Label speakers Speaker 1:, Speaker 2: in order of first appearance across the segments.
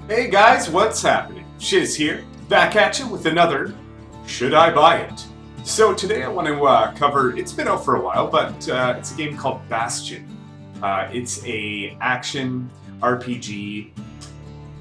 Speaker 1: Hey guys, what's happening? Shiz here, back at you with another Should I Buy It? So today I want to cover, it's been out for a while, but it's a game called Bastion. It's a action RPG,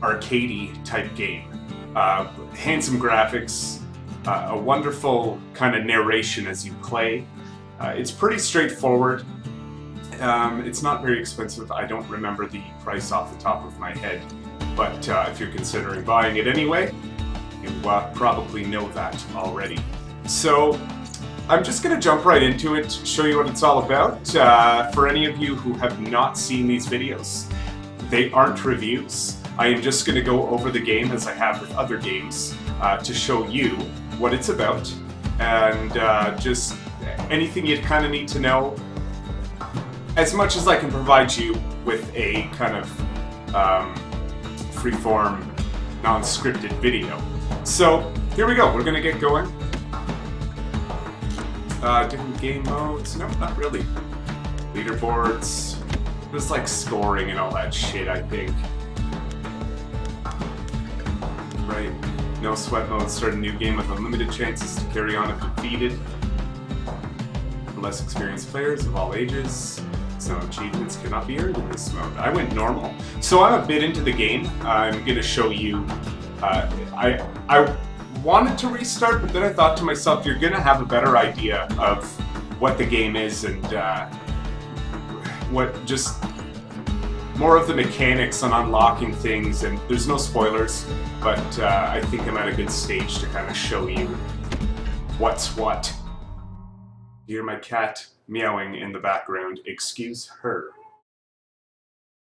Speaker 1: arcadey type game. Handsome graphics, a wonderful kind of narration as you play. It's pretty straightforward. It's not very expensive. I don't remember the price off the top of my head, but if you're considering buying it anyway, you probably know that already. So I'm just going to jump right into it, show you what it's all about. For any of you who have not seen these videos, they aren't reviews. I am just going to go over the game as I have with other games to show you what it's about and just anything you'd kind of need to know, as much as I can provide you with a kind of freeform, non-scripted video. So here we go, we're gonna get going. Different game modes? No, not really. Leaderboards, just like scoring and all that shit, I think. Right, no sweat mode, start a new game with unlimited chances to carry on if defeated. For less experienced players of all ages. Some achievements cannot be earned in this mode. I went normal. So I'm a bit into the game. I'm going to show you... I wanted to restart, but then I thought to myself, you're going to have a better idea of what the game is and what just... more of the mechanics on unlocking things, and there's no spoilers, but I think I'm at a good stage to kind of show you what's what. You hear my cat meowing in the background. Excuse her.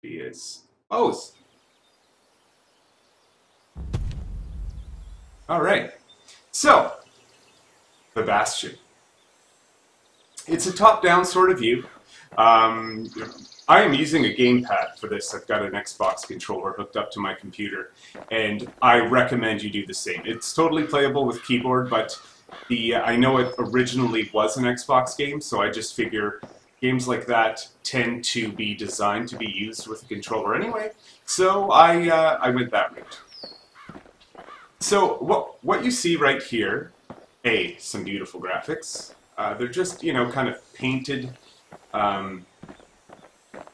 Speaker 1: She is. Oh. Alright. So, the Bastion. It's a top-down sort of view. I am using a gamepad for this. I've got an Xbox controller hooked up to my computer, and I recommend you do the same. It's totally playable with keyboard, but I know it originally was an Xbox game, so I just figure games like that tend to be designed to be used with a controller anyway, so I went that route. So what you see right here, some beautiful graphics. They're just, you know, kind of painted,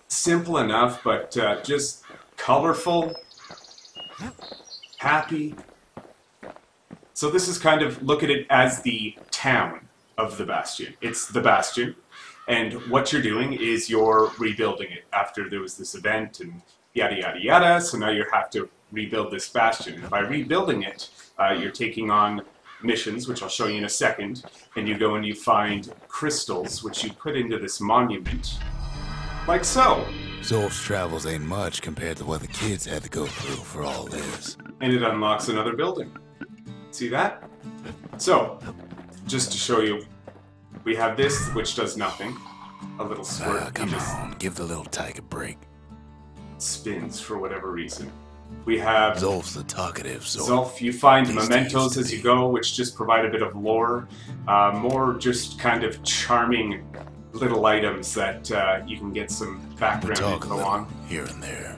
Speaker 1: simple enough, but just colorful, happy. So this is kind of, look at it as the town of the Bastion. It's the Bastion, and what you're doing is you're rebuilding it after there was this event and yada yada yada, so now you have to rebuild this Bastion. And by rebuilding it, you're taking on missions, which I'll show you in a second, and you go and you find crystals, which you put into this monument, like so.
Speaker 2: Zolf's travels ain't much compared to what the kids had to go through for all this.
Speaker 1: And it unlocks another building. See that? So, just to show you, we have this, which does nothing. A little squirt.
Speaker 2: Come on, give the little tyke a break.
Speaker 1: Spins for whatever reason. We have...
Speaker 2: Zolf's the talkative,
Speaker 1: Zolf, you find mementos as you go, which just provide a bit of lore. More just kind of charming little items that you can get some background info on.
Speaker 2: Here and there.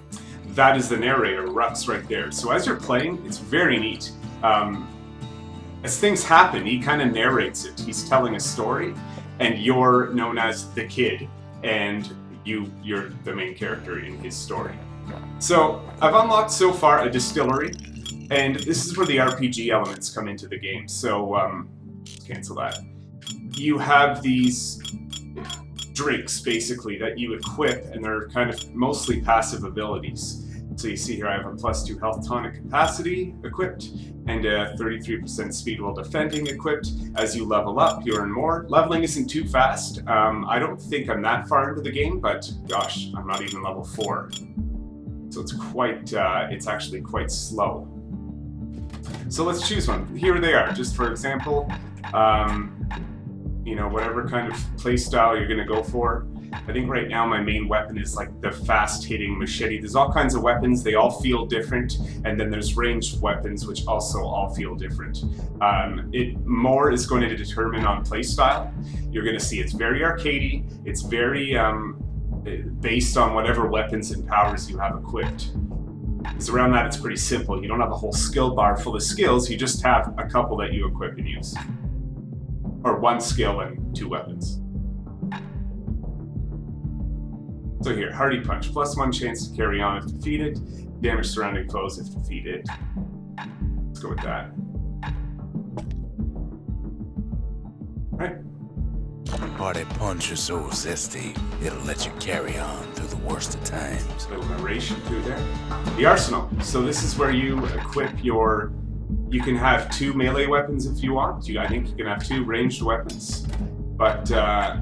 Speaker 1: That is the narrator, Rux, right there. So as you're playing, it's very neat. As things happen, he kind of narrates it. He's telling a story, and you're known as the kid, and you're the main character in his story. So, I've unlocked so far a distillery, and this is where the RPG elements come into the game. So, let's cancel that. You have these drinks, basically, that you equip, and they're kind of mostly passive abilities. So you see here I have a +2 health tonic capacity equipped, and a 33% speed while defending equipped. As you level up, you earn more. Leveling isn't too fast. I don't think I'm that far into the game, but gosh, I'm not even level 4. So it's quite, it's actually quite slow. So let's choose one. Here they are, just for example, you know, whatever kind of playstyle you're gonna go for. I think right now my main weapon is like the fast-hitting machete. There's all kinds of weapons, they all feel different, and then there's ranged weapons which also all feel different. More is going to determine on playstyle. You're going to see it's very arcadey, it's very based on whatever weapons and powers you have equipped. Because around that, it's pretty simple. You don't have a whole skill bar full of skills. You just have a couple that you equip and use. Or one skill and 2 weapons. So here, Hardy Punch. +1 chance to carry on if defeated. Damage surrounding foes if defeated. Let's go with that. Alright.
Speaker 2: Hardy Punch is so zesty, it'll let you carry on through the worst of times.
Speaker 1: A little narration through there. The Arsenal. So this is where you equip your... You can have 2 melee weapons if you want. I think you can have 2 ranged weapons. But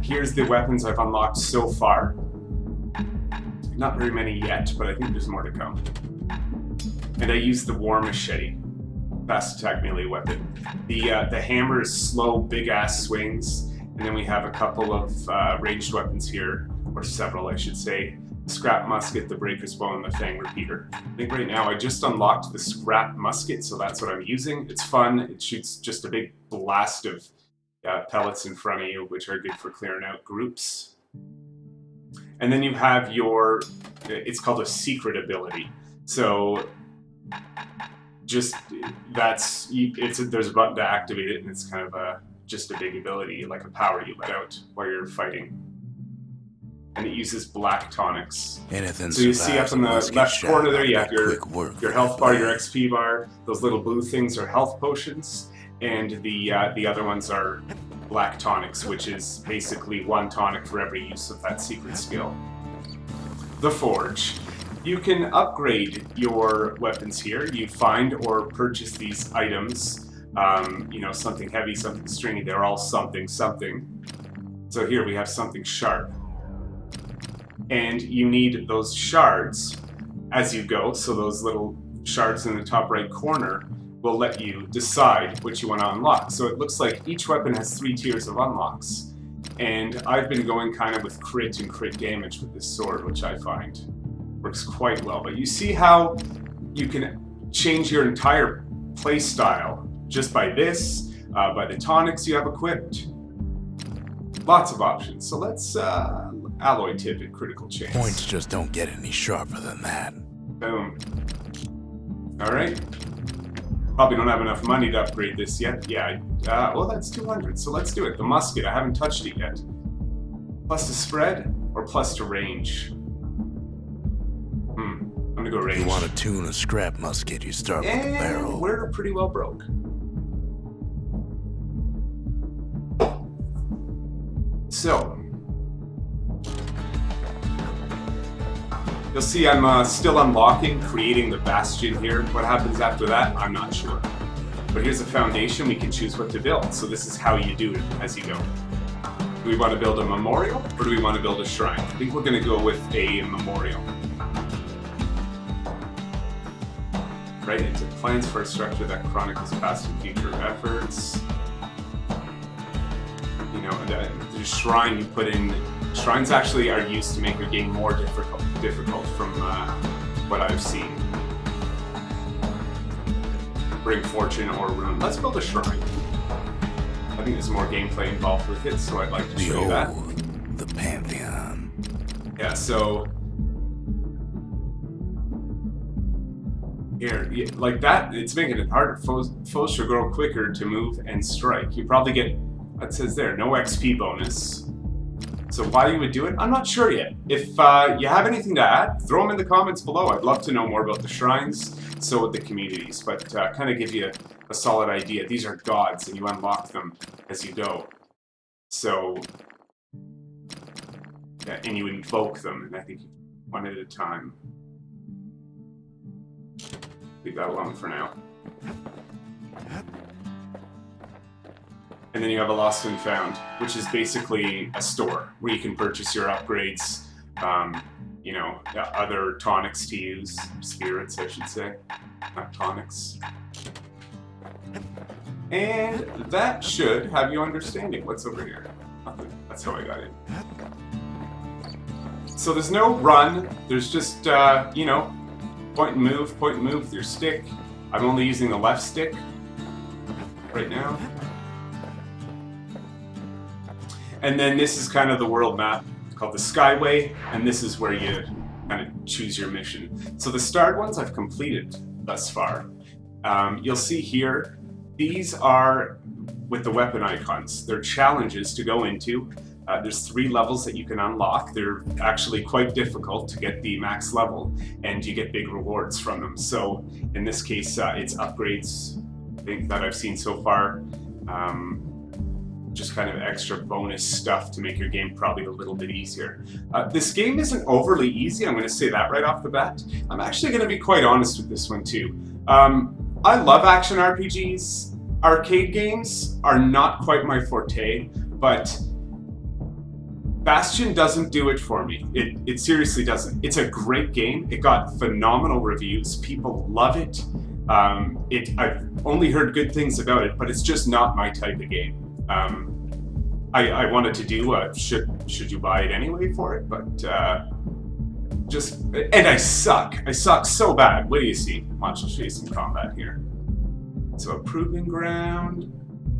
Speaker 1: here's the weapons I've unlocked so far. Not very many yet, but I think there's more to come. And I use the War Machete. Fast attack melee weapon. The hammer is slow, big-ass swings. And then we have a couple of ranged weapons here, or several, I should say. The Scrap Musket, the Breaker's Bow, and the Fang Repeater. I think right now I just unlocked the Scrap Musket, so that's what I'm using. It's fun. It shoots just a big blast of pellets in front of you, which are good for clearing out groups. And then you have your... It's called a secret ability. So... just that's there's a button to activate it, and it's kind of just a big ability, like a power you let out while you're fighting. And it uses black tonics. So you see up in the left corner there, you have your health bar, your XP bar. Those little blue things are health potions, and the other ones are black tonics, which is basically 1 tonic for every use of that secret skill. The Forge. You can upgrade your weapons here. You find or purchase these items. You know, something heavy, something stringy. They're all something. So here we have something sharp. And you need those shards as you go. So those little shards in the top right corner will let you decide what you want to unlock. So it looks like each weapon has 3 tiers of unlocks. And I've been going kind of with crit and crit damage with this sword, which I find works quite well. But you see how you can change your entire play style just by this, by the tonics you have equipped. Lots of options. So let's alloy tip and critical chance.
Speaker 2: Points just don't get any sharper than that.
Speaker 1: Boom. Alright. Probably don't have enough money to upgrade this yet. Yeah, well that's 200, so let's do it. The musket, I haven't touched it yet. Plus to spread, or plus to range? I'm gonna go range.
Speaker 2: You want to tune a scrap musket, you start with the barrel.
Speaker 1: We're pretty well broke. So, you'll see I'm still unlocking, creating the Bastion here. What happens after that, I'm not sure. But here's a foundation, we can choose what to build. So this is how you do it as you go. Do we want to build a memorial, or do we want to build a shrine? I think we're going to go with a memorial. Right into plans for a structure that chronicles past and future efforts. You know, the shrine you put in. Shrines actually are used to make the game more difficult from what I've seen. Bring fortune or ruin. Let's build a shrine. I think there's more gameplay involved with it, so I'd like to show you that.
Speaker 2: The Pantheon.
Speaker 1: Yeah, so here, like that, it's making it harder. Foes should grow quicker to move and strike. You probably get, it says there, no XP bonus. So why you would do it, I'm not sure yet. If you have anything to add, throw them in the comments below. I'd love to know more about the shrines, so would the communities, but kind of give you a solid idea. These are gods, and you unlock them as you go. So, yeah, and you invoke them, and I think one at a time. Leave that alone for now. And then you have a Lost and Found, which is basically a store where you can purchase your upgrades, you know, other tonics to use, spirits I should say, not tonics. And that should have you understanding what's over here. Nothing. That's how I got in. So there's no run, there's just, you know, point and move with your stick. I'm only using the left stick right now. And then this is kind of the world map called the Skyway, and this is where you kind of choose your mission. So the starred ones I've completed thus far. You'll see here, these are with the weapon icons. They're challenges to go into. There's 3 levels that you can unlock. They're actually quite difficult to get the max level, and you get big rewards from them. So in this case, it's upgrades, I think, that I've seen so far. Just kind of extra bonus stuff to make your game probably a little bit easier. This game isn't overly easy, I'm going to say that right off the bat. I'm actually going to be quite honest with this one too. I love action RPGs. Arcade games are not quite my forte, but Bastion doesn't do it for me. It seriously doesn't. It's a great game. It got phenomenal reviews. People love it. I've only heard good things about it, but it's just not my type of game. I wanted to do should you buy it anyway for it, but and I suck. I suck so bad. What do you see? Watch, I'll show you some combat here. So a proving ground.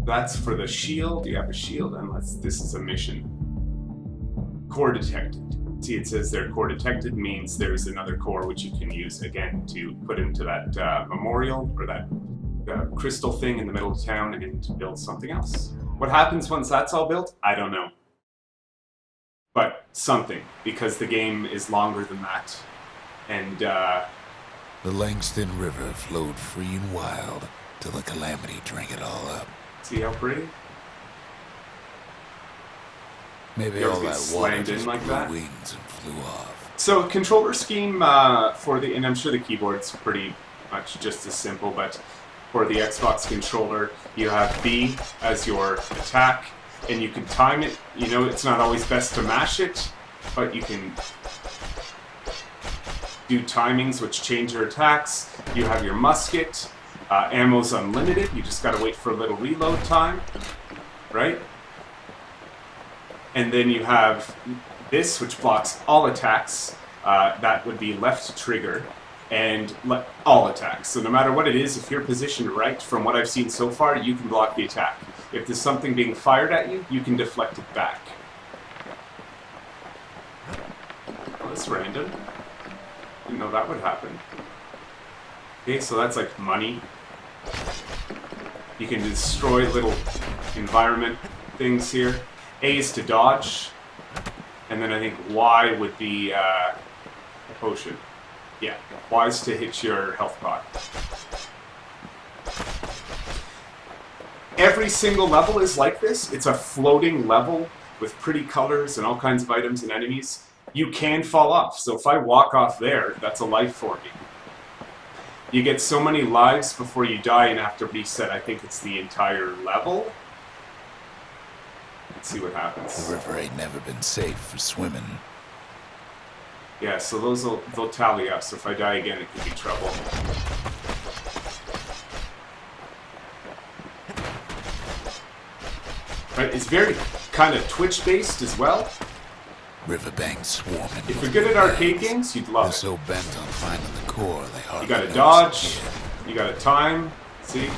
Speaker 1: That's for the shield. You have a shield, and this is a mission. Core detected. See, it says there core detected means there's another core which you can use again to put into that memorial or that crystal thing in the middle of town and build something else. What happens once that's all built? I don't know. But something, because the game is longer than that. And
Speaker 2: the Langston River flowed free and wild till the calamity drank it all up.
Speaker 1: See how pretty?
Speaker 2: Maybe all that water just grew wings and flew off.
Speaker 1: So controller scheme for the, and I'm sure the keyboard's pretty much just as simple, but for the Xbox controller, you have B as your attack, and you can time it. You know, it's not always best to mash it, but you can do timings which change your attacks. You have your musket. Ammo's unlimited. You just gotta wait for a little reload time, right? And then you have this, which blocks all attacks. That would be left trigger, and all attacks. So no matter what it is, if you're positioned right, from what I've seen so far, you can block the attack. If there's something being fired at you, you can deflect it back. Oh, that's random. Didn't know that would happen. Okay, so that's like money. You can destroy little environment things here. A is to dodge, and then I think Y would be a potion. Yeah, Y is to hit your health pot. Every single level is like this. It's a floating level with pretty colors and all kinds of items and enemies. You can fall off, so if I walk off there, that's a life for me. You get so many lives before you die and have to reset. I think it's the entire level. Let's see what happens.
Speaker 2: The river ain't never been safe for swimming.
Speaker 1: Yeah, so they'll tally up, so if I die again, it could be trouble. Right, it's very kind of Twitch-based as well.
Speaker 2: Riverbanks swarming.
Speaker 1: If you're good at arcade games, you'd love it.
Speaker 2: They're so bent on finding the core, they hardly
Speaker 1: You gotta dodge, you gotta time. See?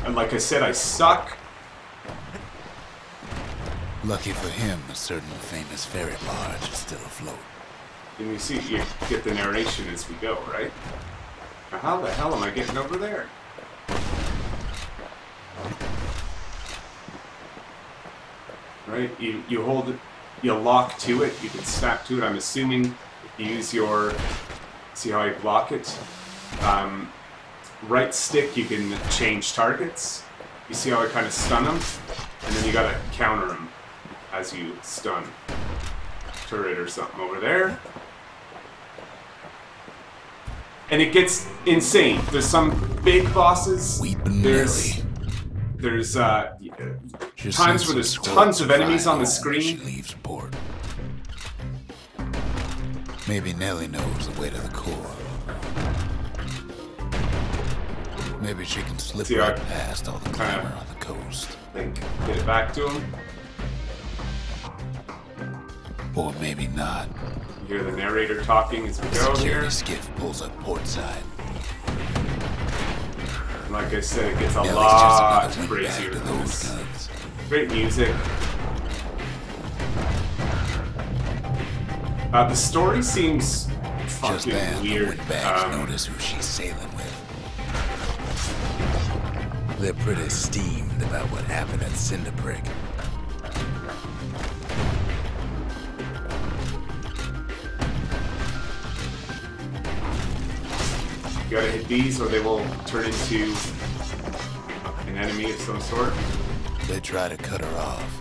Speaker 1: And like I said, I suck.
Speaker 2: Lucky for him, a certain famous ferry barge is still afloat.
Speaker 1: And you see, you get the narration as we go, right? Now how the hell am I getting over there? Right? You hold it, you lock to it, you can snap to it. I'm assuming if you use your, see how I block it? Right stick, you can change targets. You see how I kind of stun them? And then you gotta counter them as you stun. Turret or something over there. And it gets insane. There's some big bosses. There's times where there's tons of enemies on the screen.
Speaker 2: Leaves port. Maybe Nellie knows the way to the core. Maybe she can slip right past all the clamor on the coast.
Speaker 1: Get it back to him.
Speaker 2: Or maybe not.
Speaker 1: You hear the narrator talking as we go here.
Speaker 2: The skiff pulls up port side.
Speaker 1: Like I said, it gets a lot crazier than this. Great music. The story seems
Speaker 2: Just
Speaker 1: fucking
Speaker 2: then, the
Speaker 1: weird.
Speaker 2: windbags notice who she's sailing with. They're pretty steamed about what happened at Cinderbrick.
Speaker 1: You gotta hit these or they will turn into an enemy of some sort.
Speaker 2: They try to cut her off.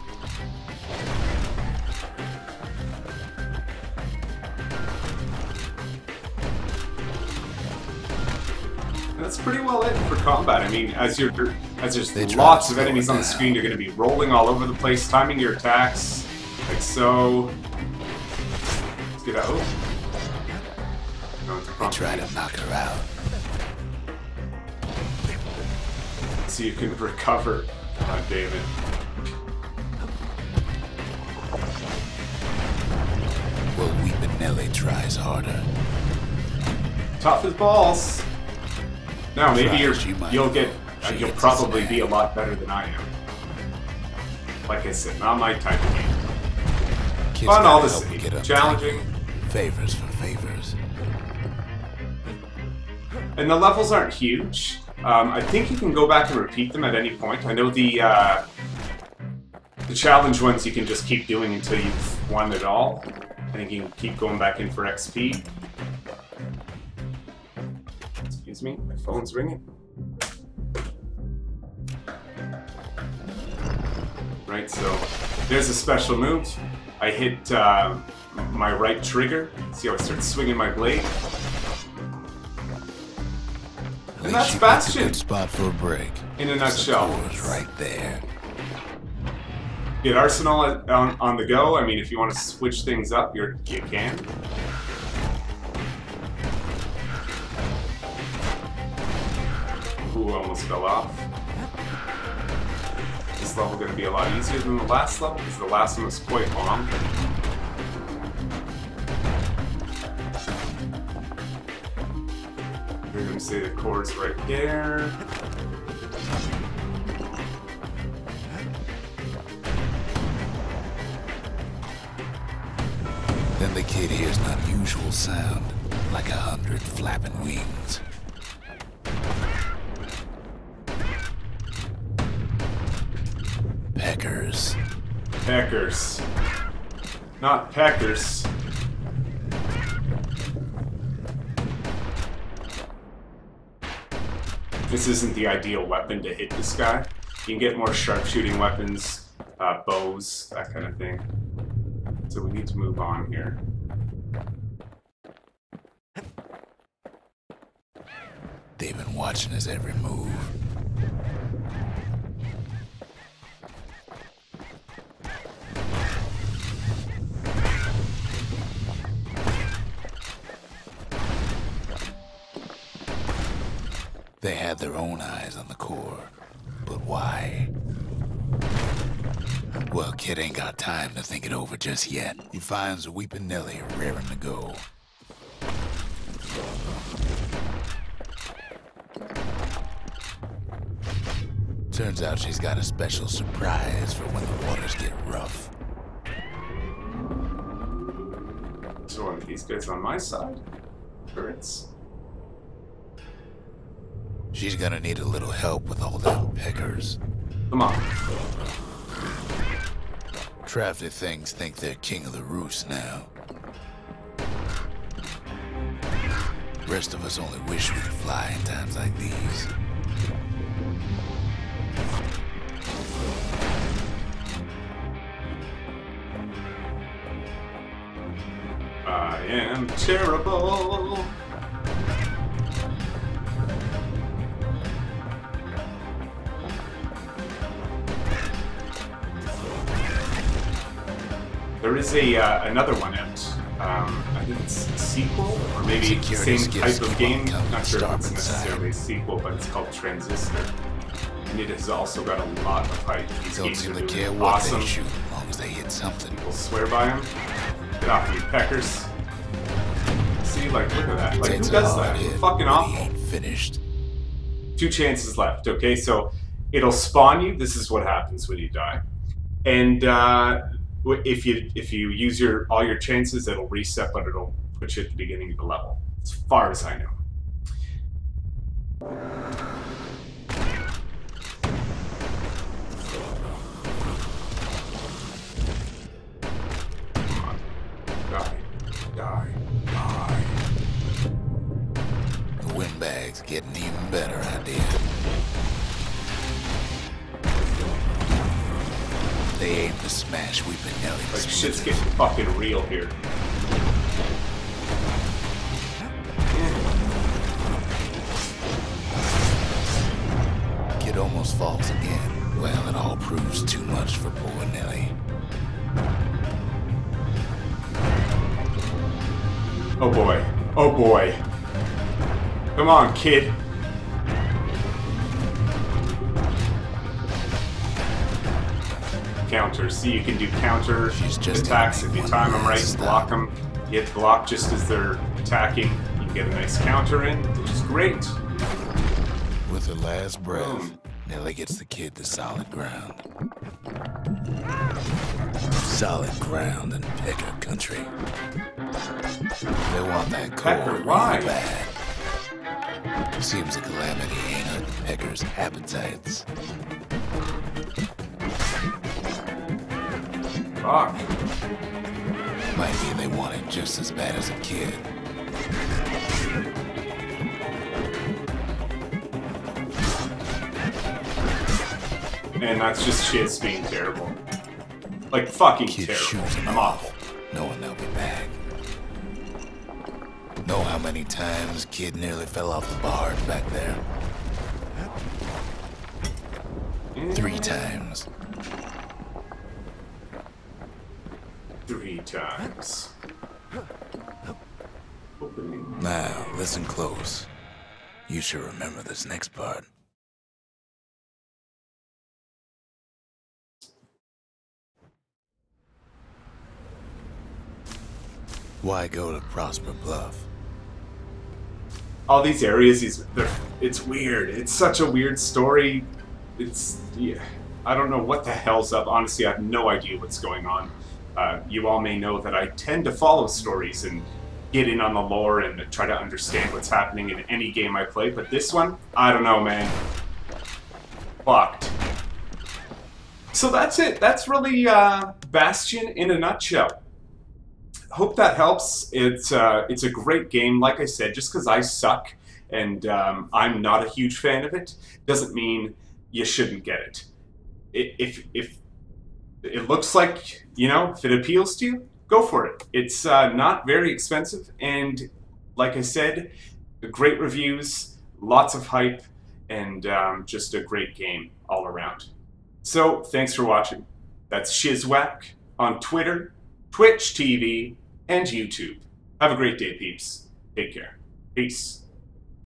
Speaker 1: And that's pretty well it for combat. I mean, as there's
Speaker 2: They try
Speaker 1: lots
Speaker 2: to
Speaker 1: of
Speaker 2: slow
Speaker 1: enemies
Speaker 2: it
Speaker 1: on the
Speaker 2: down.
Speaker 1: screen, you're gonna be rolling all over the place, timing your attacks, like so. Let's get out. No, it's a
Speaker 2: They
Speaker 1: prompt.
Speaker 2: try to knock her out.
Speaker 1: So you can recover, David.
Speaker 2: Well, Weepin' Nelly tries harder.
Speaker 1: Tough as balls. Now maybe
Speaker 2: Tries, you might.
Speaker 1: you'll
Speaker 2: She
Speaker 1: you'll
Speaker 2: gets a
Speaker 1: probably
Speaker 2: snag.
Speaker 1: be a lot better than I am. Like I said, not my type of game.
Speaker 2: Kids
Speaker 1: Fun all
Speaker 2: gotta
Speaker 1: the
Speaker 2: help
Speaker 1: same.
Speaker 2: get up
Speaker 1: Challenging.
Speaker 2: tight. Favors for favors.
Speaker 1: And the levels aren't huge. I think you can go back and repeat them at any point. I know the challenge ones you can just keep doing until you've won it all. I think you can keep going back in for XP. Excuse me, my phone's ringing. Right, so there's a special move. I hit my right trigger. See how I start swinging my blade?
Speaker 2: At
Speaker 1: And
Speaker 2: least
Speaker 1: that's
Speaker 2: she picked a
Speaker 1: Bastion.
Speaker 2: good spot for a break.
Speaker 1: In a nutshell.
Speaker 2: The door's right there.
Speaker 1: Get Arsenal on the go. I mean, if you want to switch things up, you can. Ooh, almost fell off. This level going to be a lot easier than the last level, because the last one was quite long. You're going to say the chord's right there.
Speaker 2: Then the kid hears an unusual sound, like 100 flapping wings. Peckers.
Speaker 1: Peckers. Not peckers. This isn't the ideal weapon to hit this guy. You can get more sharpshooting weapons, bows, that kind of thing. So we need to move on here.
Speaker 2: They've been watching his every move. They had their own eyes on the core, but why? Well, kid ain't got time to think it over just yet. He finds Weepin' Nelly raring to go. Turns out she's got a special surprise for when the waters get rough.
Speaker 1: So one of these guys on my side. Turrets.
Speaker 2: She's gonna need a little help with all them peckers.
Speaker 1: Come on.
Speaker 2: Crafty things think they're king of the roost now. Rest of us only wish we could fly in times like these.
Speaker 1: I am terrible. There is another one out. I think it's a sequel, or maybe the
Speaker 2: Security
Speaker 1: same
Speaker 2: skiffs
Speaker 1: type of
Speaker 2: keep on
Speaker 1: game.
Speaker 2: coming
Speaker 1: Not sure if it's
Speaker 2: starboard
Speaker 1: necessarily a sequel, but it's called Transistor. And it has also got a lot of hype. These
Speaker 2: Don't
Speaker 1: games
Speaker 2: seem
Speaker 1: are
Speaker 2: to
Speaker 1: doing
Speaker 2: care what
Speaker 1: awesome.
Speaker 2: they shoot, as long as they hit something.
Speaker 1: People swear by them. Get off me, peckers. See, like, look at that. Like, who
Speaker 2: Takes a
Speaker 1: does
Speaker 2: hard
Speaker 1: that?
Speaker 2: hit,
Speaker 1: Fucking
Speaker 2: but
Speaker 1: awful.
Speaker 2: he ain't finished.
Speaker 1: 2 chances left, okay? So it'll spawn you. This is what happens when you die. And If you use all your chances, it'll reset, but it'll put you at the beginning of the level. As far as I know. Come on. Die. Die. Die.
Speaker 2: The windbag's getting even better idea. They aim to smash Weepinelli.
Speaker 1: Like, shit's getting fucking real here.
Speaker 2: Kid almost falls again. Well, it all proves too much for poor Nelly.
Speaker 1: Oh boy. Oh boy. Come on, kid. Counter. See, you can do counter attacks if you time them right, block them. You hit block just as they're attacking. You can get a nice counter in, which is great.
Speaker 2: With her last breath, Nelly gets the kid to solid ground. Solid ground in Pecker country. They want that coal
Speaker 1: Pecker, why?
Speaker 2: really bad. Seems a calamity ain't hurt the Peckers' appetites.
Speaker 1: Fuck.
Speaker 2: Might be they want it just as bad as a kid.
Speaker 1: And that's just Shiz being terrible. Like, fucking
Speaker 2: Kid
Speaker 1: terrible.
Speaker 2: shoots him
Speaker 1: I'm
Speaker 2: off,
Speaker 1: awful.
Speaker 2: knowing they'll be back. Know how many times Kid nearly fell off the barge back there? 3 times.
Speaker 1: 3 times. Opening.
Speaker 2: Now, listen close. You should remember this next part. Why go to Prosper Bluff?
Speaker 1: All these areas, it's weird. It's such a weird story. Yeah, I don't know what the hell's up. Honestly, I have no idea what's going on. You all may know that I tend to follow stories and get in on the lore and try to understand what's happening in any game I play, but this one, I don't know, man. Fucked. So that's it. That's really Bastion in a nutshell. Hope that helps. It's a great game. Like I said, just because I suck and I'm not a huge fan of it, doesn't mean you shouldn't get it. If it looks like, you know, if it appeals to you, go for it. It's not very expensive, and like I said, great reviews, lots of hype, and just a great game all around. So, thanks for watching. That's Shizwack on Twitter, Twitch TV, and YouTube. Have a great day, peeps. Take care. Peace.